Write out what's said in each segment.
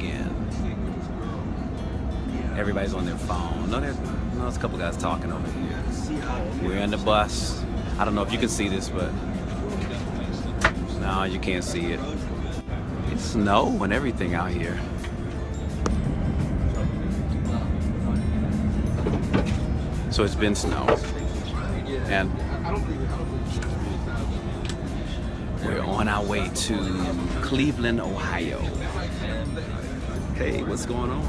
weekend. Everybody's on their phone. No, there's a couple guys talking over here. We're in the bus. I don't know if you can see this, but no, you can't see it. It's snow and everything out here. So it's been snow, and we're on our way to Cleveland, Ohio. Hey, what's going on?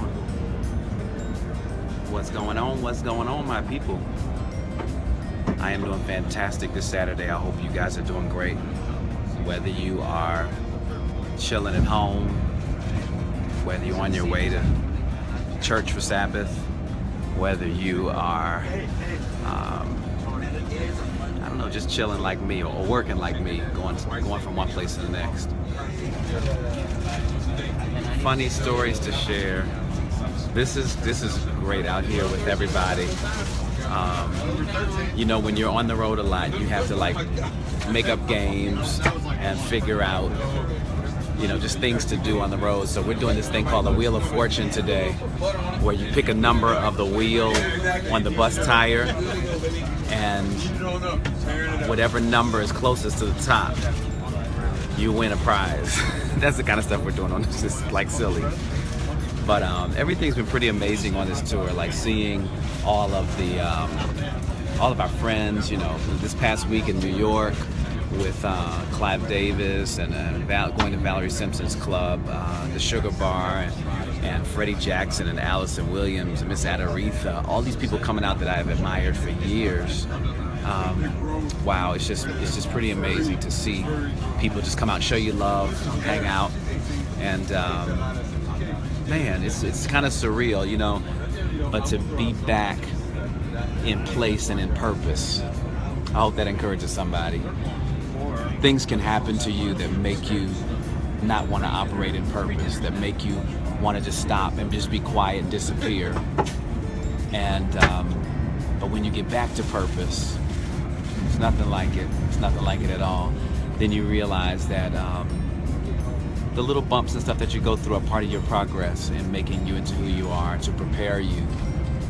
What's going on? What's going on, my people? I am doing fantastic this Saturday. I hope you guys are doing great. Whether you are chilling at home, whether you're on your way to church for Sabbath, whether you are, I don't know, just chilling like me or working like me, going from one place to the next. Funny stories to share. This is great out here with everybody. You know, when you're on the road a lot, you have to like make up games and figure out, you know, just things to do on the road. So we're doing this thing called the Wheel of Fortune today, where you pick a number of the wheel on the bus tire, and whatever number is closest to the top, you win a prize. That's the kind of stuff we're doing on this. It's like silly. But everything's been pretty amazing on this tour, like seeing all of our friends, you know, this past week in New York with Clive Davis and going to Valerie Simpson's club, the Sugar Bar, and Freddie Jackson and Allison Williams and Miss Aretha, all these people coming out that I have admired for years. Wow, it's just pretty amazing to see people just come out and show you love, hang out, and man, it's kind of surreal, you know, but to be back in place and in purpose, I hope that encourages somebody. Things can happen to you that make you not want to operate in purpose, that make you want to just stop and just be quiet and disappear. And but when you get back to purpose, it's nothing like it. It's nothing like it at all. Then you realize that the little bumps and stuff that you go through are part of your progress in making you into who you are, to prepare you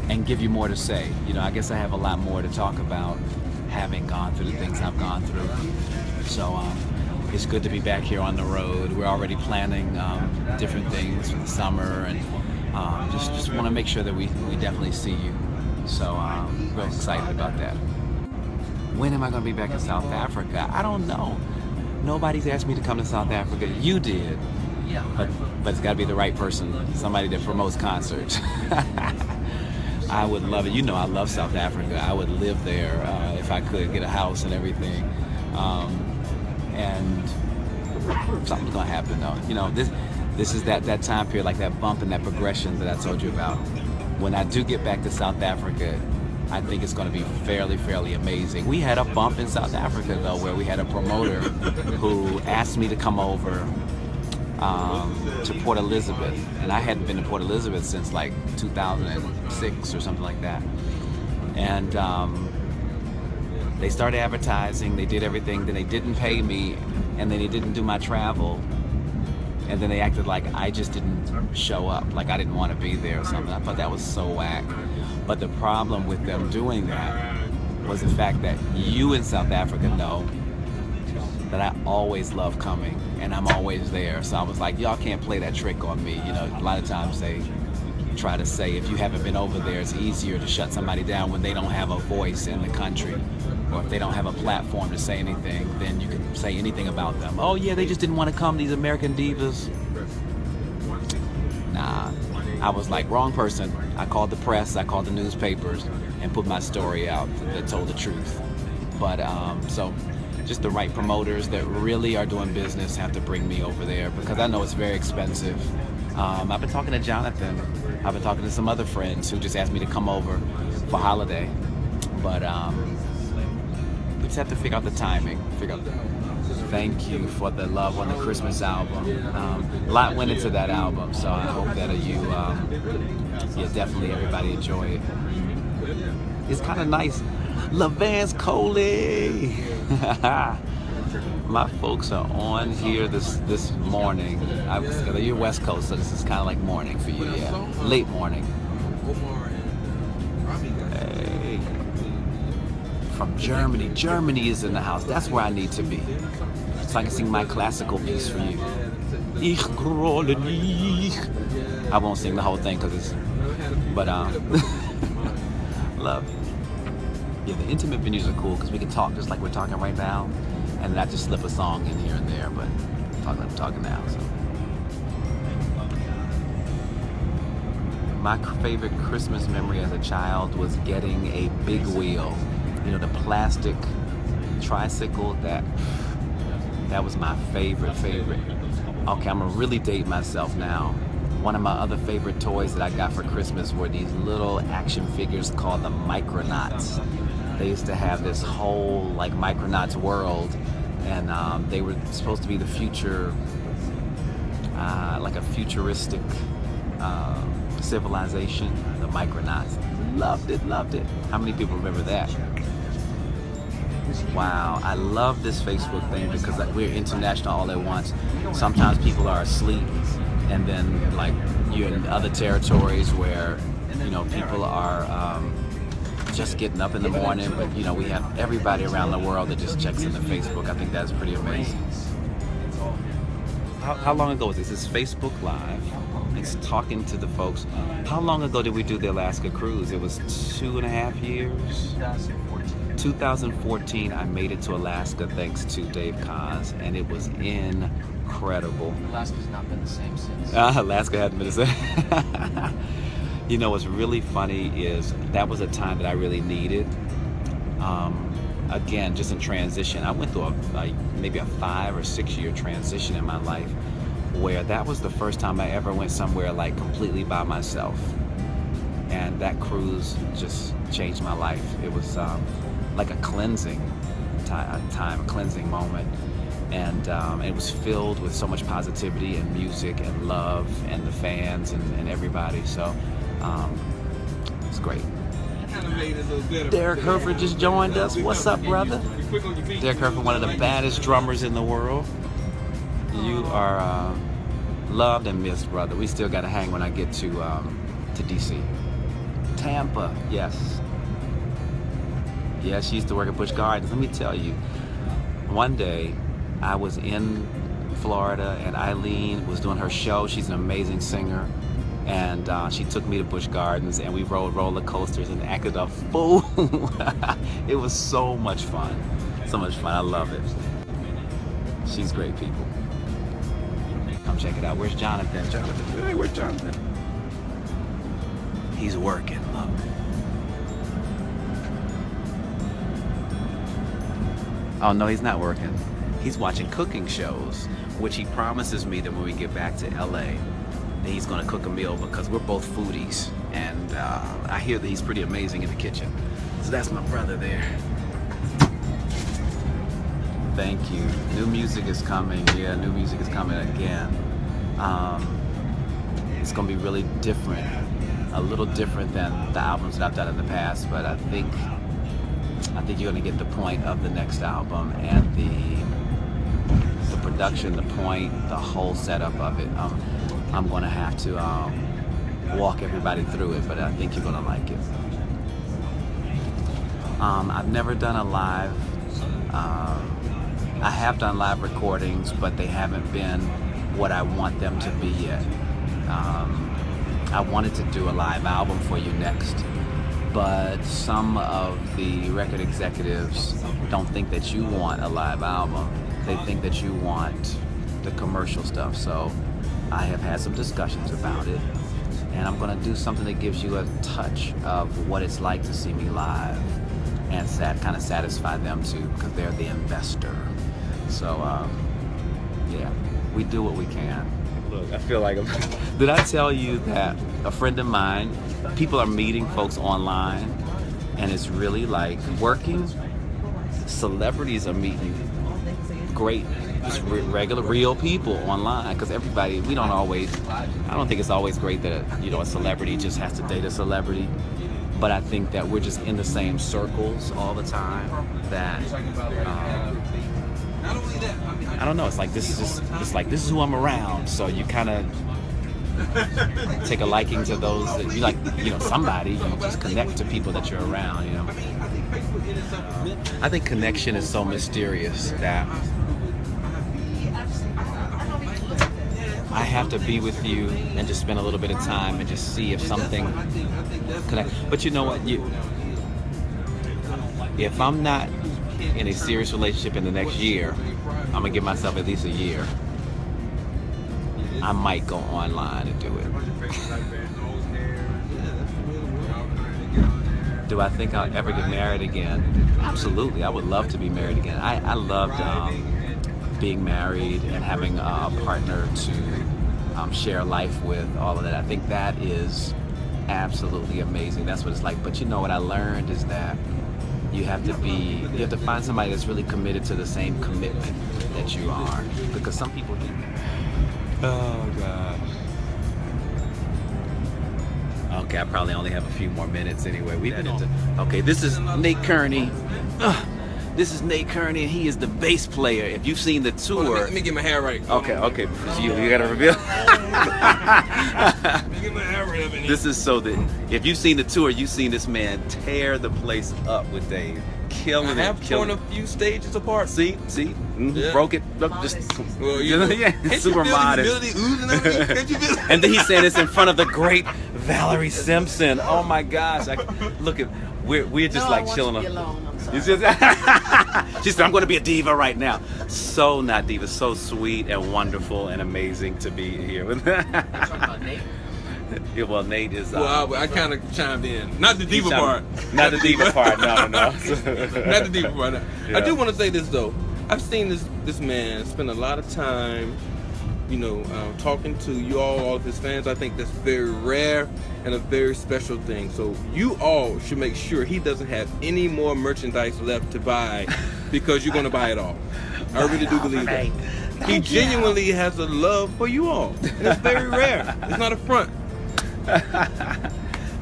and give you more to say. You know, I guess I have a lot more to talk about, having gone through the things I've gone through. So it's good to be back here on the road. We're already planning different things for the summer, and just want to make sure that we definitely see you. So I'm real excited about that. When am I going to be back in South Africa? I don't know. Nobody's asked me to come to South Africa. You did. But it's got to be the right person, somebody that promotes concerts. I would love it. You know, I love South Africa. I would live there if I could get a house and everything. And something's gonna happen though. You know, this is that time period, like that bump and that progression that I told you about. When I do get back to South Africa, I think it's gonna be fairly amazing. We had a bump in South Africa though, where we had a promoter who asked me to come over to Port Elizabeth, and I hadn't been to Port Elizabeth since like 2006 or something like that. And they started advertising, they did everything, then they didn't pay me, and then they didn't do my travel, and then they acted like I just didn't show up, like I didn't want to be there or something. I thought that was so whack. But the problem with them doing that was the fact that you in South Africa know that I always love coming, and I'm always there. So I was like, y'all can't play that trick on me. You know, a lot of times they try to say if you haven't been over there, it's easier to shut somebody down when they don't have a voice in the country, or if they don't have a platform to say anything, then you can say anything about them. Oh yeah, they just didn't want to come, these American divas. Nah, I was like, wrong person. I called the press, I called the newspapers, and put my story out that told the truth. But so just the right promoters that really are doing business have to bring me over there, because I know it's very expensive. I've been talking to Jonathan. I've been talking to some other friends who just asked me to come over for holiday. But we just have to figure out the timing. Thank you for the love on the Christmas album. A lot went into that album, so I hope that yeah, definitely everybody enjoy it. It's kind of nice. LaVance Coley. My folks are on here this morning. You're West Coast, so this is kind of like morning for you, yeah. Late morning. Hey. From Germany. Germany is in the house. That's where I need to be. So I can sing my classical piece for you. Ich grolle dich. I won't sing the whole thing because it's, but love. Yeah, the intimate venues are cool because we can talk just like we're talking right now, and not just slip a song in here and there, but I'm talking now. So. My favorite Christmas memory as a child was getting a big wheel, you know, the plastic tricycle. That was my favorite. Okay, I'm gonna really date myself now. One of my other favorite toys that I got for Christmas were these little action figures called the Micronauts. They used to have this whole like Micronauts world, and they were supposed to be the future, like a futuristic civilization. The Micronauts. Loved it. How many people remember that? Wow, I love this Facebook thing because we're international all at once. Sometimes people are asleep, and then like you're in other territories where, you know, people are just getting up in the morning, but you know, we have everybody around the world that just checks into Facebook. I think that's pretty amazing. How long ago was this? It's Facebook Live. It's talking to the folks. How long ago did we do the Alaska cruise? It was 2.5 years? 2014, I made it to Alaska thanks to Dave Koz, and it was incredible. Alaska's not been the same since. Alaska hasn't been the same. You know, what's really funny is that was a time that I really needed. Again, just in transition. I went through maybe a 5 or 6 year transition in my life where that was the first time I ever went somewhere like completely by myself. And that cruise just changed my life. It was like a cleansing time, a cleansing moment. And it was filled with so much positivity and music and love and the fans and everybody. So it's great. Derek Herford just joined us. What's up, brother? Derek Herford, one of the baddest drummers in the world. You are loved and missed, brother. We still got to hang when I get to DC. Tampa, yes. Yeah, she used to work at Busch Gardens. Let me tell you, one day I was in Florida and Eileen was doing her show. She's an amazing singer. And she took me to Busch Gardens and we rode roller coasters and acted a fool. It was so much fun. So much fun. I love it. She's great people. Come check it out. Where's Jonathan? Hey, where's Jonathan? He's working. Look. Oh, no, he's not working. He's watching cooking shows, which he promises me that when we get back to LA, he's going to cook a meal because we're both foodies, and I hear that he's pretty amazing in the kitchen. So that's my brother there. Thank you. New music is coming. Yeah, new music is coming again. It's going to be really different, a little different than the albums that I've done in the past, but I think you're going to get the point of the next album and the production, the point, the whole setup of it. I'm going to have to walk everybody through it, but I think you're going to like it. I've never done a live. I have done live recordings, but they haven't been what I want them to be yet. I wanted to do a live album for you next, but some of the record executives don't think that you want a live album. They think that you want the commercial stuff. So I have had some discussions about it, and I'm going to do something that gives you a touch of what it's like to see me live and kind of satisfy them too, because they're the investor. So yeah, we do what we can. Look, I feel like did I tell you that a friend of mine, people are meeting folks online, and it's really like working. Celebrities are meeting great, just regular, real people online, because everybody, I don't think it's always great that a celebrity just has to date a celebrity, but I think that we're just in the same circles all the time, that I don't know. It's like this is who I'm around. So you kind of take a liking to those that you like. Somebody. You just connect to people that you're around. I think connection is so mysterious that I have to be with you and just spend a little bit of time and just see if something connects. But you know what? If I'm not in a serious relationship in the next year, I'm gonna give myself at least a year. I might go online and do it. Do I think I'll ever get married again? Absolutely. I would love to be married again. I loved being married and having a partner to share life with, all of that. I think that is absolutely amazing. That's what it's like. But you know what I learned is that you have to find somebody that's really committed to the same commitment that you are. Because some people do. Oh gosh. Okay, I probably only have a few more minutes anyway. Okay, this is Nate Kearney. This is Nate Kearney, and he is the bass player. If you've seen the tour... Let me get my hair right. Okay. You gotta reveal. Let me get my hair right up in here. This is so that if you've seen the tour, you've seen this man tear the place up with Dave. Killing it. I have torn a few stages apart. See? Mm-hmm. Yeah. Broke it. Look, just super modest. Can't you feel it? And then he said it's in front of the great Valerie Simpson. Oh my gosh! Look at we're just chilling. She said, "I'm going to be a diva right now." So not diva, so sweet and wonderful and amazing to be here with. Talking about Nate? Yeah, well, Nate is. Well, I kind of chimed in. Not the diva part. Not the diva part. No. Not the diva part. No. Yeah. I do want to say this though. I've seen this man spend a lot of time, talking to you all of his fans. I think that's very rare and a very special thing. So you all should make sure he doesn't have any more merchandise left to buy because you're going to buy it all. I really do believe that. He genuinely has a love for you all. And it's very rare. It's not a front.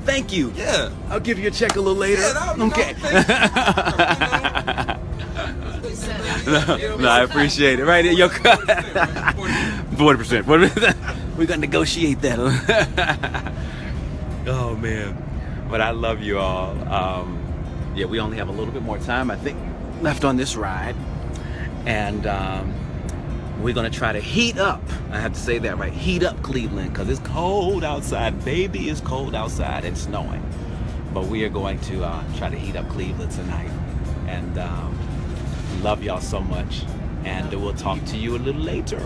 Thank you. Yeah. I'll give you a check a little later. Okay. No, I appreciate it. Right, your cut. 40%. We're gonna negotiate that. Oh man, but I love you all. We only have a little bit more time, I think, left on this ride, and we're gonna try to heat up. I have to say that right. Heat up Cleveland because it's cold outside. Baby, it's cold outside and snowing. But we are going to try to heat up Cleveland tonight, and love y'all so much. And we'll talk to you a little later.